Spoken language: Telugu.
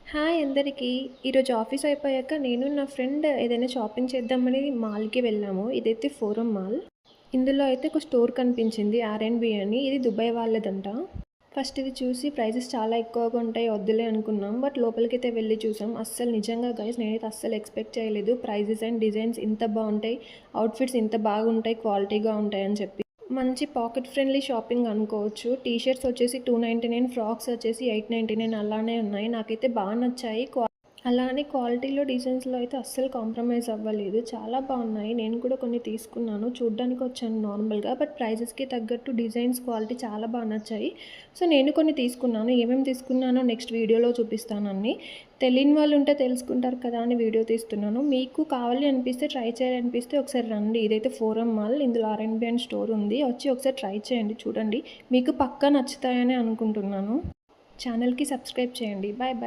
హాయ్ అందరికీ. ఈరోజు ఆఫీస్ అయిపోయాక నేను నా ఫ్రెండ్ ఏదైనా షాపింగ్ చేద్దామని మాల్‌కి వెళ్ళాము. ఇదైతే ఫోరం మాల్. ఇందులో అయితే ఒక స్టోర్ కనిపించింది ఆర్&బి అని. ఇది దుబాయ్ వాళ్ళదంట. ఫస్ట్ ఇది చూసి ప్రైజెస్ చాలా ఎక్కువగా ఉంటాయి వద్దులే అనుకున్నాం. బట్ లోపలికైతే వెళ్ళి చూసాం. అస్సలు నిజంగా గైస్ నేనైతే అస్సలు ఎక్స్‌పెక్ట్ చేయలేదు. ప్రైజెస్ అండ్ డిజైన్స్ ఇంత బావుంటాయి. అవుట్‌ఫిట్స్ ఇంత బాగుంటాయి, క్వాలిటీగా ఉంటాయని చెప్పి. మంచి పాకెట్ ఫ్రెండ్లీ షాపింగ్ అనుకోవచ్చు. టీ షర్ట్స్ వచ్చేసి 299, ఫ్రాక్స్ వచ్చేసి 899 అలానే ఉన్నాయి. నాకైతే బాగా నచ్చాయి. అలానే క్వాలిటీలో, డిజైన్స్‌లో అయితే అస్సలు కాంప్రమైజ్ అవ్వలేదు. చాలా బాగున్నాయి. నేను కూడా కొన్ని తీసుకున్నాను. చూడ్డానికి వచ్చాను నార్మల్‌గా. బట్ ప్రైజెస్‌కి తగ్గట్టు డిజైన్స్, క్వాలిటీ చాలా బాగా నచ్చాయి. సో, నేను కొన్ని తీసుకున్నాను. ఏమేమి తీసుకున్నానో నెక్స్ట్ వీడియోలో చూపిస్తాను అన్నీ. తెలియని వాళ్ళు ఉంటే తెలుసుకుంటారు కదా అని వీడియో తీస్తున్నాను. మీకు కావాలి అనిపిస్తే, ట్రై చేయాలనిపిస్తే ఒకసారి రండి. ఇదైతే ఫోరం మాల్. ఇందులో ఆర్&బి అని స్టోర్ ఉంది. వచ్చి ఒకసారి ట్రై చేయండి, చూడండి. మీకు పక్కా నచ్చుతాయని అనుకుంటున్నాను. ఛానల్‌కి సబ్స్క్రైబ్ చేయండి. Bye bye.